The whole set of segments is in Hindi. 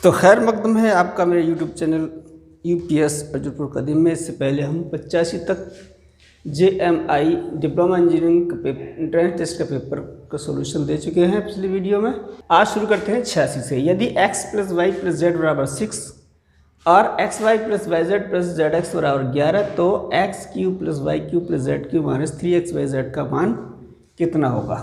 तो खैर मकदम है आपका मेरे यूट्यूब चैनल यूपीएस अर्जुनपुर कदीम में। इससे पहले हम 85 तक JMI डिप्लोमा इंजीनियरिंग का एंट्रेंस टेस्ट का पेपर का सॉल्यूशन दे चुके हैं पिछली वीडियो में। आज शुरू करते हैं 86 से। यदि x + y + z बराबर 6 और xy + yz + zx बराबर 11 तो x³ + y³ + z³ - 3xyz का मान कितना होगा।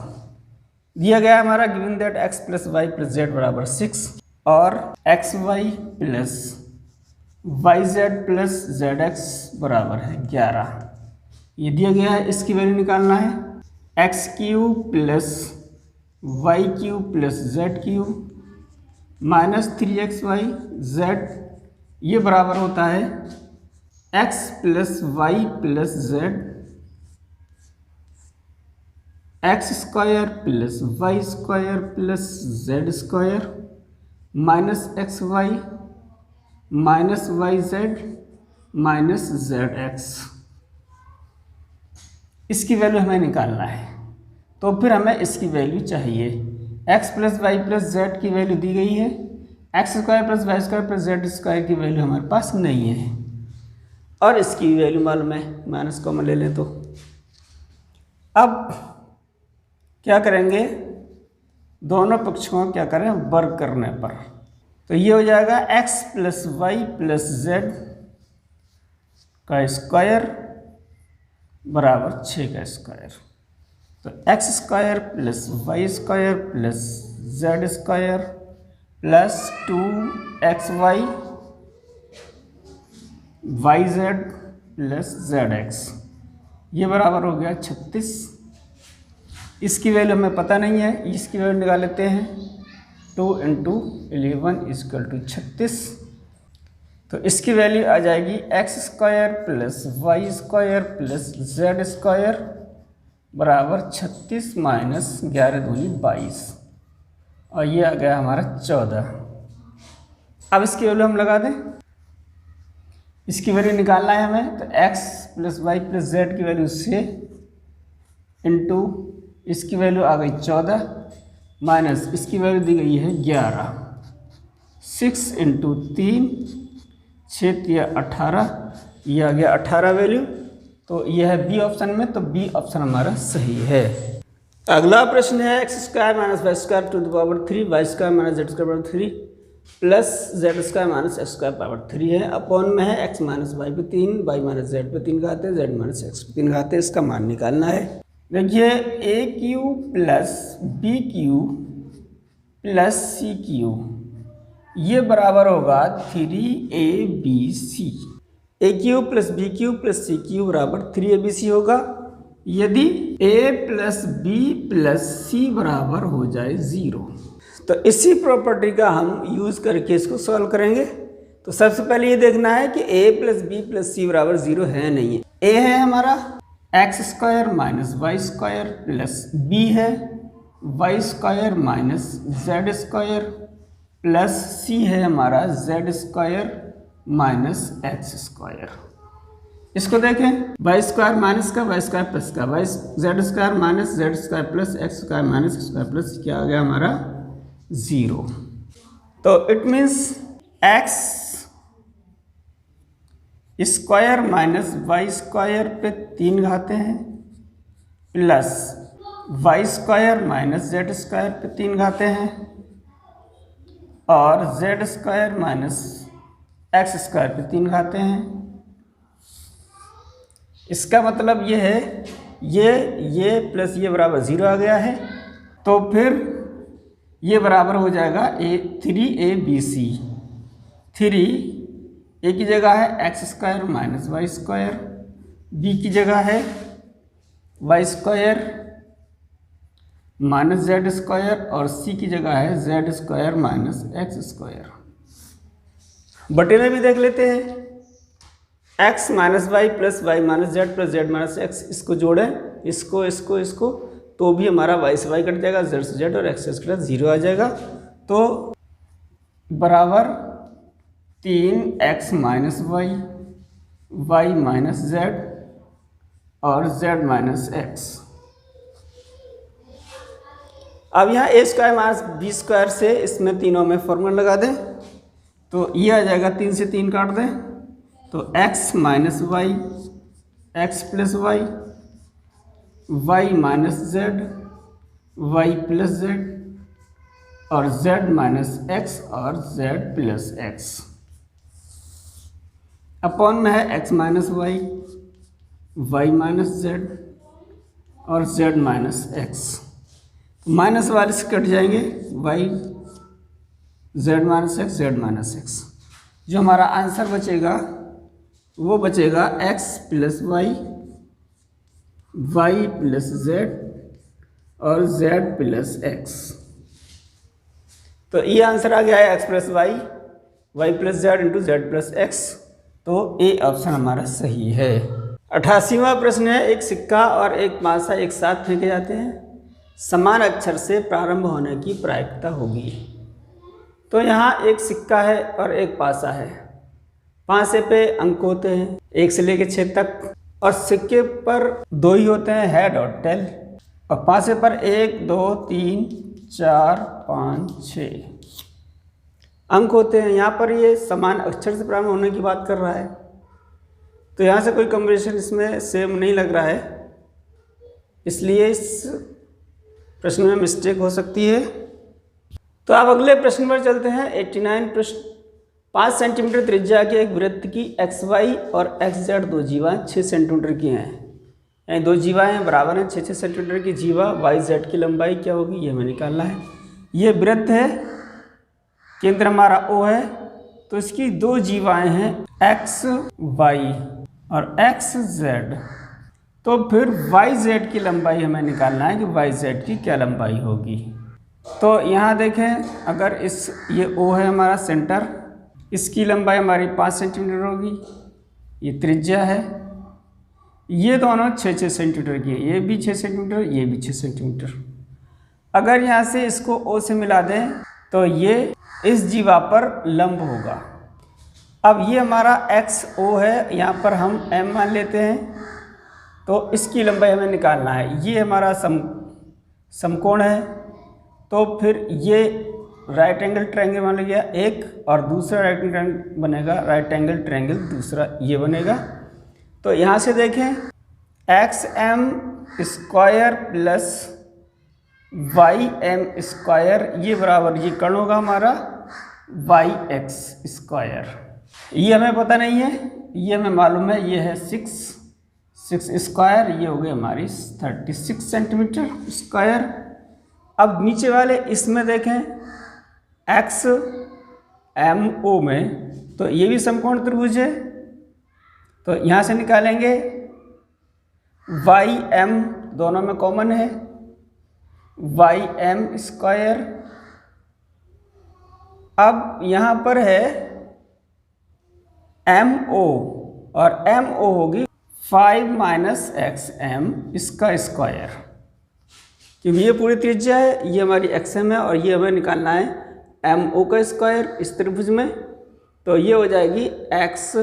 दिया गया हमारा given that x + y + z बराबर 6 और xy + yz + zx बराबर है 11। ये दिया गया है, इसकी वैल्यू निकालना है। x³ + y³ + z³ - 3xyz ये बराबर होता है x + y + z x² + y² + z² - xy - yz - zx। इसकी वैल्यू हमें निकालना है, तो फिर हमें इसकी वैल्यू चाहिए। x + y + z की वैल्यू दी गई है, x² + y² + z² की वैल्यू हमारे पास नहीं है और इसकी वैल्यू मालूम है, माइनस कॉमन ले लें तो। अब क्या करेंगे, दोनों पक्षों को क्या करें, वर्ग करने पर तो ये हो जाएगा x + y + z का स्क्वायर बराबर 6 का स्क्वायर। तो x² + y² + z² + 2xy yz + zx ये बराबर हो गया 36। इसकी वैल्यू हमें पता नहीं है, इसकी वैल्यू निकाल लेते हैं। 2 × 11 = 36। तो इसकी वैल्यू आ जाएगी x² + y² + z² बराबर 36 - 11 दूनी 22 और ये आ गया हमारा 14। अब इसकी वैल्यू हम लगा दें, इसकी वैल्यू निकालना है हमें। तो x + y + z की वैल्यू 6 इंटू इसकी वैल्यू आ गई 14 माइनस इसकी वैल्यू दी गई है 11। 6 × 3 6 × 18 ये आ गया 18 वैल्यू। तो यह है बी ऑप्शन में, तो बी ऑप्शन हमारा सही है। अगला प्रश्न है x² - y² ⁴ y² - z² 3 plus z² - x² 3 है। अपॉन में है x - y पे 3, y - z पे 3 घाते, z - x पे 3 घाते। इसका मान निकालना है। देखिए a³ + b³ + c³ ये बराबर होगा 3abc। a³ + b³ + c³ बराबर 3abc होगा यदि a + b + c बराबर हो जाए 0। तो इसी प्रॉपर्टी का हम यूज़ करके इसको सॉल्व करेंगे। तो सबसे पहले ये देखना है कि a + b + c बराबर 0 है नहीं है। a है हमारा x² - y² + b है y² - z² प्लस c है हमारा z² - x²। इसको देखें, y² माइनस का y² प्लस का z² - z² plus x² - x² plus क्या आ गया हमारा 0। तो इट मीन्स x² - y² पे 3 घाते हैं प्लस y² - z² पे 3 घाते हैं और z² - x² पे 3 घाते हैं। इसका मतलब ये है ये प्लस ये बराबर 0 आ गया है। तो फिर ये बराबर हो जाएगा 3abc। 3 a की जगह है x² - y², b की जगह है y² - z² और c की जगह है z² - x²। बटे में भी देख लेते हैं। x - y + y - z + z - x इसको जोड़ें, इसको तो भी हमारा y से y कट जाएगा, z से z और x से 0 आ जाएगा। तो बराबर 3x - y y - z और z - x। अब यहाँ a² - b² से इसमें तीनों में फॉर्मूला लगा दें। तो ये आ जाएगा, 3 से 3 काट दें तो x minus Y, X plus Y, Y minus Z, Y plus Z, और z माइनस एक्स और z प्लस एक्स, अपॉन में है x minus Y, Y minus Z और z माइनस एक्स। माइनस वाले से कट जाएंगे, Y, z minus X, z minus X. जो हमारा आंसर बचेगा वो बचेगा x plus Y, Y plus Z और z प्लस एक्स। तो ये आंसर आ गया है x plus Y, Y plus Z into Z plus X. तो ए ऑप्शन हमारा सही है। 88वां प्रश्न है, एक सिक्का और एक पासा एक साथ फेंके जाते हैं, समान अक्षर से प्रारंभ होने की प्रायिकता होगी। तो यहाँ एक सिक्का है और एक पासा है, पासे पे अंक होते हैं 1 से लेकर 6 तक, और सिक्के पर 2 ही होते हैं, हेड और टेल, और पासे पर 1 2 3 4 5 6 अंक होते हैं। यहाँ पर ये समान अक्षर से प्रारंभ होने की बात कर रहा है, तो यहाँ से कोई कॉम्बिनेशन इसमें सेम नहीं लग रहा है, इसलिए इस प्रश्न में मिस्टेक हो सकती है। तो अब अगले प्रश्न पर चलते हैं। 89 प्रश्न, 5 सेंटीमीटर त्रिज्या के एक वृत्त की एक्स वाई और एक्स जेड 2 जीवाएँ 6 सेंटीमीटर की हैं, यानी 2 जीवाएँ बराबर हैं 6 सेंटीमीटर की जीवा, वाई जेड की लंबाई क्या होगी ये हमें निकालना है। ये वृत्त है, केंद्र हमारा O है, तो इसकी 2 जीवाएँ हैं एक्स वाई और एक्स जेड। तो फिर वाई जेड की लंबाई हमें निकालना है कि वाई जेड की क्या लंबाई होगी। तो यहाँ देखें, अगर ये O है हमारा सेंटर, इसकी लंबाई हमारी 5 सेंटीमीटर होगी, ये त्रिज्या है, ये दोनों 6 सेंटीमीटर की है, ये भी 6 सेंटीमीटर, ये भी 6 सेंटीमीटर। अगर यहाँ से इसको O से मिला दें तो ये इस जीवा पर लंब होगा। अब ये हमारा एक्स ओ है, यहाँ पर हम m मान लेते हैं, तो इसकी लंबाई हमें निकालना है। ये हमारा समकोण है, तो फिर ये राइट एंगल ट्रायंगल बन गया एक, और दूसरा राइट एंगल ट्रायंगल बनेगा, राइट एंगल ट्रायंगल दूसरा ये बनेगा। तो यहाँ से देखें, X M square plus Y M square, ये बराबर ये कर्ण होगा हमारा वाई एक्स स्क्वायर। ये हमें पता नहीं है, ये हमें मालूम है, ये है 6 स्क्वायर, ये हो गई हमारी 36 सेंटीमीटर स्क्वायर। अब नीचे वाले इसमें देखें, एक्स एम ओ में, तो ये भी समकोण त्रिभुज है, तो यहाँ से निकालेंगे वाई एम, दोनों में कॉमन है, वाई एम स्क्वायर। अब यहाँ पर है एम ओ, और एम ओ होगी 5 माइनस एक्स एम इसका स्क्वायर, क्योंकि ये पूरी त्रिज्या है, ये हमारी एक्स एम है, और ये हमें निकालना है एम ओ का स्क्वायर इस त्रिभुज में। तो ये हो जाएगी एक्स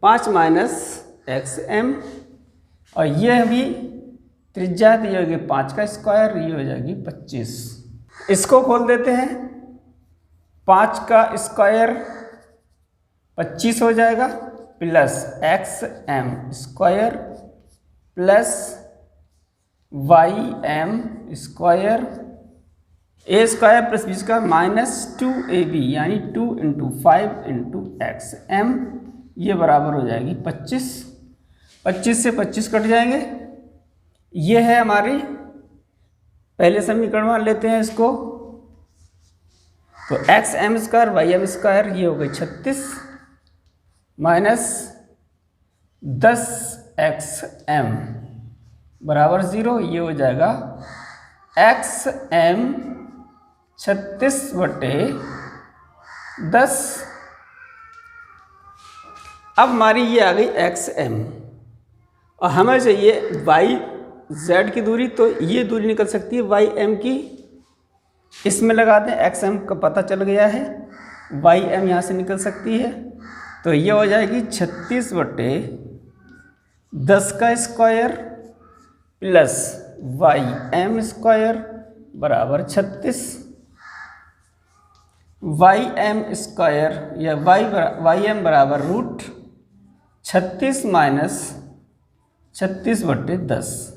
5 माइनस एक्स एम, और ये भी त्रिज्या है, तो ये होगी 5 का स्क्वायर, ये हो जाएगी 25। इसको खोल देते हैं, 5 का स्क्वायर 25 हो जाएगा, plus x M square plus Y M square, a square plus b square minus 2ab, यानी 2 इंटू 5 इंटू एक्स एम, ये बराबर हो जाएगी 25। 25 से 25 कट जाएंगे, ये है हमारी पहले समीकरण मान लेते हैं इसको, तो X M square Y M square, ये हो गई 36 माइनस 10 एक्स एम बराबर 0, ये हो जाएगा एक्स एम 36/10। अब हमारी ये आ गई एक्स एम, और हमें चाहिए वाई जेड की दूरी, तो ये दूरी निकल सकती है वाई एम की, इसमें लगाते हैं, एक्स एम का पता चल गया है, वाई एम यहाँ से निकल सकती है, तो ये हो जाएगी 36/10 का square plus Y M square बराबर 36। वाई एम स्क्वायर या वाई एम बराबर रूट 36 माइनस 36/10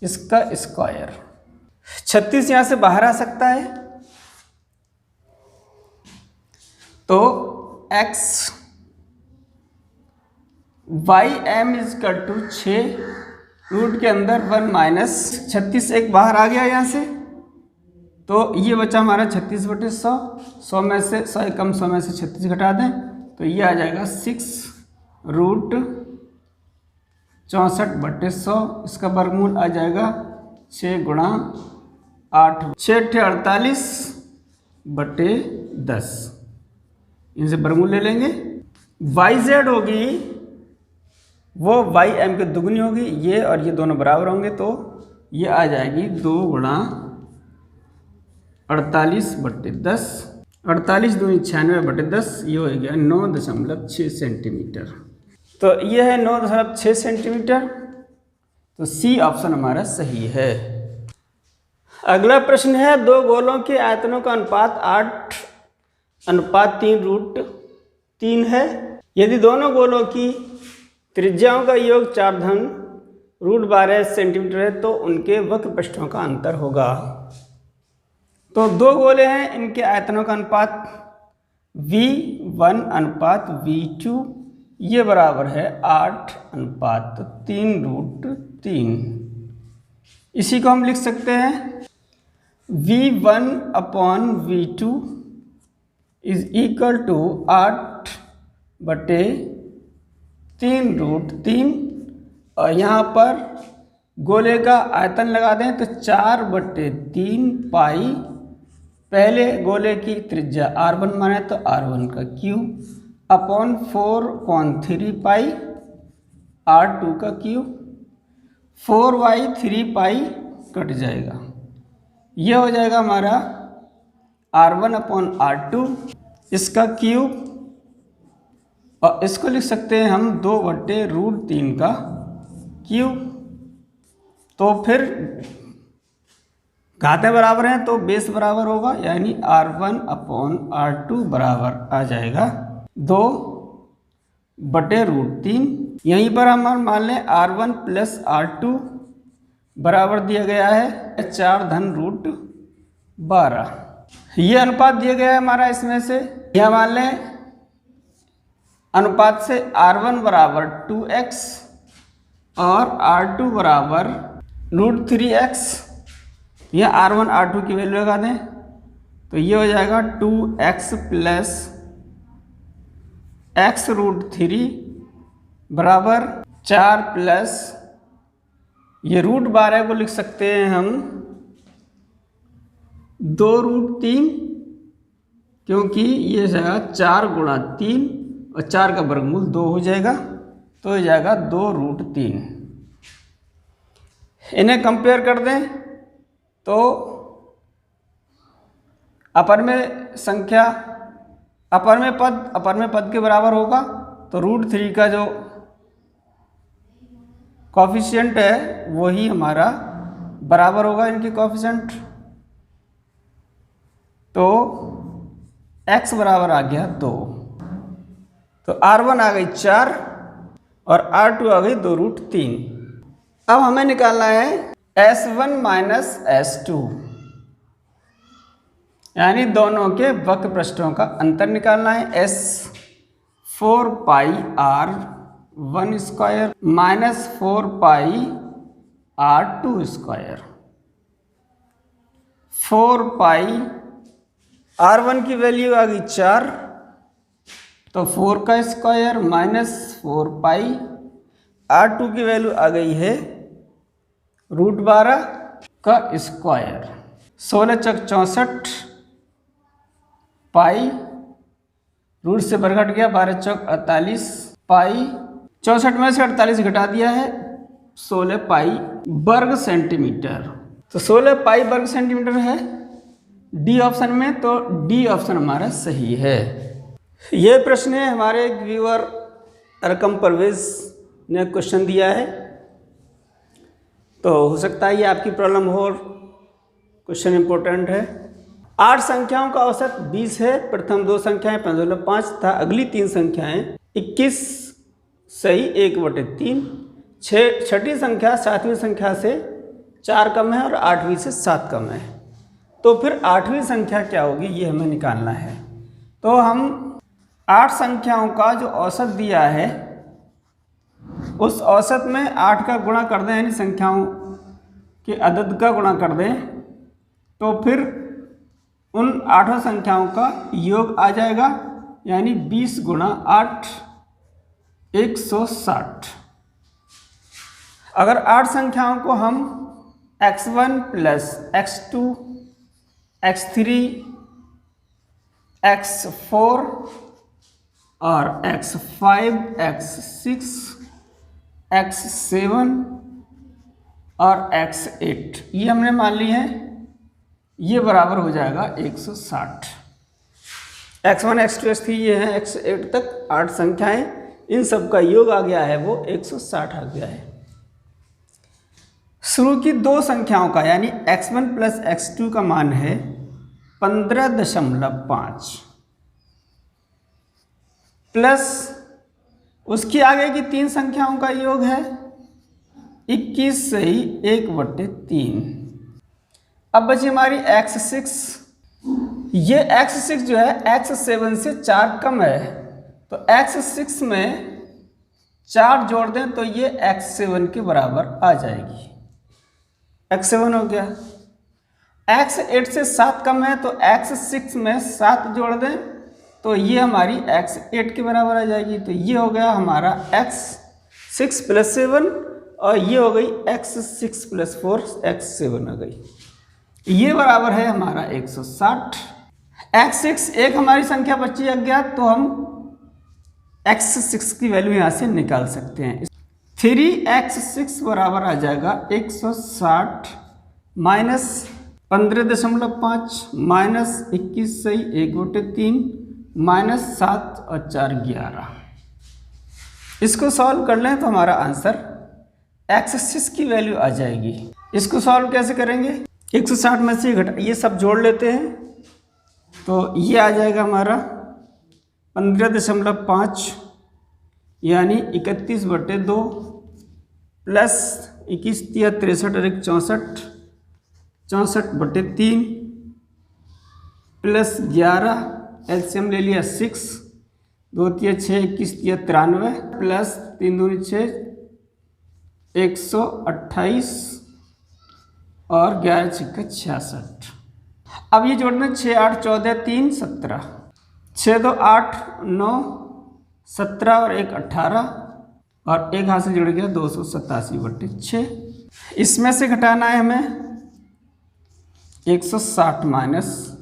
इसका स्क्वायर। 36 यहाँ से बाहर आ सकता है, तो x Y M is equal to 6 root के अंदर 1 माइनस 36 एक बाहर आ गया यहाँ से, तो ये बचा हमारा 36/100। 100 में से 100 कम 100 में से 36 घटा दें तो ये आ जाएगा 6 रूट 64/100। इसका वर्गमूल आ जाएगा 6 गुणा 8 6 48/10। इनसे वर्गमूल ले लेंगे। वाई जेड होगी वो वाई एम के दुगनी होगी, ये और ये दोनों बराबर होंगे, तो ये आ जाएगी 2 गुणा 48/10। 48 दूनी 96/10, ये हो गया 9.6 सेंटीमीटर। तो ये है 9.6 सेंटीमीटर, तो सी ऑप्शन हमारा सही है। अगला प्रश्न है, दो गोलों के आयतनों का अनुपात 8:3 है। यदि दोनों गोलों की त्रिज्याओं का योग 4√12 सेंटीमीटर है तो उनके वक्र पृष्ठों का अंतर होगा। तो दो गोले हैं, इनके आयतनों का अनुपात V1:V2 ये बराबर है 8:3√3। इसी को हम लिख सकते हैं V1/V2 इज इक्वल टू 8/3√3, और यहाँ पर गोले का आयतन लगा दें तो 4/3 पाई, पहले गोले की त्रिज्या R1 माने तो R1 का क्यूब अपॉन 4/3 पाई R2 का क्यूब, 4/3 पाई कट जाएगा, ये हो जाएगा हमारा R1/R2 इसका क्यूब, और इसको लिख सकते हैं हम 2/√3 का क्यूब। तो फिर घातें बराबर हैं तो बेस बराबर होगा, यानी R1/R2 बराबर आ जाएगा 2/√3। यहीं पर हम मान लें R1 + R2 बराबर दिया गया है 4√12। ये अनुपात दिया गया है हमारा, इसमें से यह मान लें अनुपात से R1 बराबर 2x और R2 बराबर √3x। यह R1 R2 की वैल्यू लगा दें तो ये हो जाएगा 2x + x√3 बराबर 4 प्लस ये √12 को लिख सकते हैं हम 2√3, क्योंकि ये जाएगा 4 गुणा 3 और 4 का वर्गमूल 2 हो जाएगा, तो ये जाएगा 2√3। इन्हें कंपेयर कर दें तो अपर में संख्या अपर में पद के बराबर होगा, तो √3 का जो कॉफिशिएंट है वही हमारा बराबर होगा इनके कॉफिशिएंट। तो x बराबर आ गया 2, तो R1 आ गई 4 और R2 आ गई 2√3। अब हमें निकालना है S1 माइनस S2, यानी दोनों के वक्र पृष्ठों का अंतर निकालना है। S 4 पाई R1 स्क्वायर माइनस 4 पाई R2 स्क्वायर। 4 पाई R1 की वैल्यू आ गई 4, तो 4 का स्क्वायर माइनस 4 पाई R2 की वैल्यू आ गई है √12 का स्क्वायर। 16 चौक 64 पाई, रूट से बर घट गया, 12 चौक 48 पाई, 64 में से 48 घटा दिया है 16 पाई वर्ग सेंटीमीटर। तो 16 पाई वर्ग सेंटीमीटर है डी ऑप्शन में, तो डी ऑप्शन हमारा सही है। यह प्रश्न है हमारे एक व्यूअर रकम परवेज ने क्वेश्चन दिया है, तो हो सकता है ये आपकी प्रॉब्लम हो, क्वेश्चन इम्पोर्टेंट है। 8 संख्याओं का औसत 20 है। प्रथम 2 संख्याएं 5.5 तथा अगली 3 संख्याएं 21 सही 1/3। छठी संख्या 7वीं संख्या से 4 कम है और 8वीं से 7 कम है। तो फिर 8वीं संख्या क्या होगी, ये हमें निकालना है। तो हम 8 संख्याओं का जो औसत दिया है उस औसत में 8 का गुणा कर दें, यानी संख्याओं के अदद का गुणा कर दें, तो फिर उन 8 संख्याओं का योग आ जाएगा, यानी 20 गुणा 8 160। अगर 8 संख्याओं को हम x1 plus x2 x3 x4 और x5 x6 x7 और x8 ये हमने मान ली है, ये बराबर हो जाएगा 160। x1 x2 x3 ये हैं x8 तक 8 संख्याएं, इन सब का योग आ गया है वो 160 आ गया है। शुरू की 2 संख्याओं का यानी x1 प्लस x2 का मान है 15.5 प्लस उसके आगे की 3 संख्याओं का योग है 21 सही 1/3। अब बची हमारी x6। ये x6 जो है x7 से 4 कम है, तो x6 में 4 जोड़ दें तो ये x7 के बराबर आ जाएगी। x7 हो गया। x8 से 7 कम है, तो x6 में 7 जोड़ दें तो ये हमारी x8 के बराबर आ जाएगी। तो ये हो गया हमारा x6 प्लस 7 और ये हो गई x6 प्लस 4 x7 आ गई। ये बराबर है हमारा 160। x6 एक हमारी संख्या बची अज्ञात, तो हम x6 की वैल्यू यहाँ से निकाल सकते हैं। 3x6 बराबर आ जाएगा 160 माइनस 15.5 माइनस 21 सही 1/3 माइनस 7 और 4 11। इसको सॉल्व कर लें तो हमारा आंसर x6 की वैल्यू आ जाएगी। इसको सॉल्व कैसे करेंगे, 160 में से घटा ये सब जोड़ लेते हैं, तो ये आ जाएगा हमारा 15.5 यानी 31/2 प्लस 21 × 63 और 1 64 64/3 प्लस 11 एलसीएम ले लिया 6 2 × 6 21 × 93 प्लस 3 दूनी 6 128 और 11 × 66। अब ये जोड़ना 6 8 14 3 17 6 2 8 9 17 और 1 18 और एक हाथ से जुड़ गया 287/6। इसमें से घटाना है हमें 160 माइनस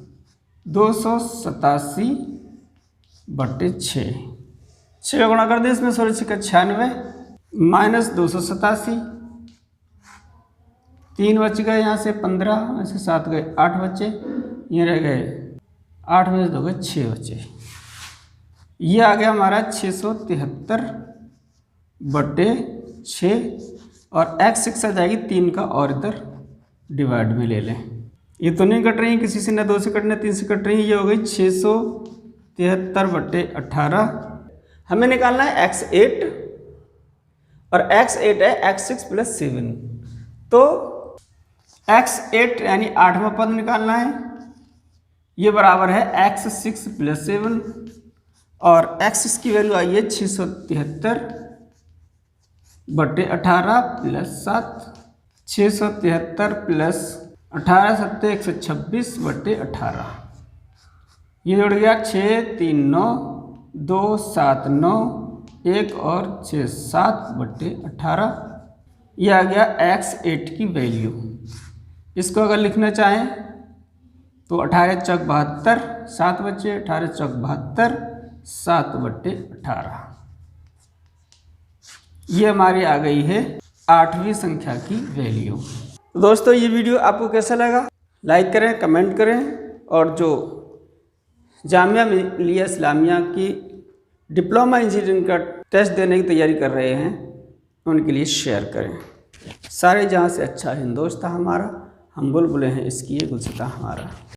287/6। 6 का गुणा कर दे इसमें 16 × 96 माइनस 287 3 बच गए, यहाँ से 15 यहाँ से 7 गए 8 बचे, ये रह गए 8 में से 2 गए 6 बचे। ये आ गया हमारा 673/6 और x6 आ जाएगी 3 का और इधर डिवाइड में ले लें। ये तो नहीं कट रही है किसी से, ना 2 से कटना 3 से कट रही है। ये हो गई 673/18। हमें निकालना है x8 और x8 है x6 प्लस 7, तो x8 यानी 8वां पद निकालना है, ये बराबर है x6 प्लस 7 और x6 की वैल्यू आई है 673/18 प्लस 7 673 प्लस 18 7 126/18। ये जुड़ गया 6 3 9 2 7 9 1 और 6 7/18। ये आ गया x8 की वैल्यू। इसको अगर लिखना चाहें तो 18 चौक 72 7 बचे, 18 चौक 72 7/18। ये हमारी आ गई है 8वीं संख्या की वैल्यू। दोस्तों ये वीडियो आपको कैसा लगा, लाइक करें, कमेंट करें, और जो जामिया मिलिया इस्लामिया की डिप्लोमा इंजीनियरिंग का टेस्ट देने की तैयारी कर रहे हैं उनके लिए शेयर करें। सारे जहाँ से अच्छा हिंदुस्तान हमारा, हम बुलबुलें हैं इसकी ये गुलसिता हमारा।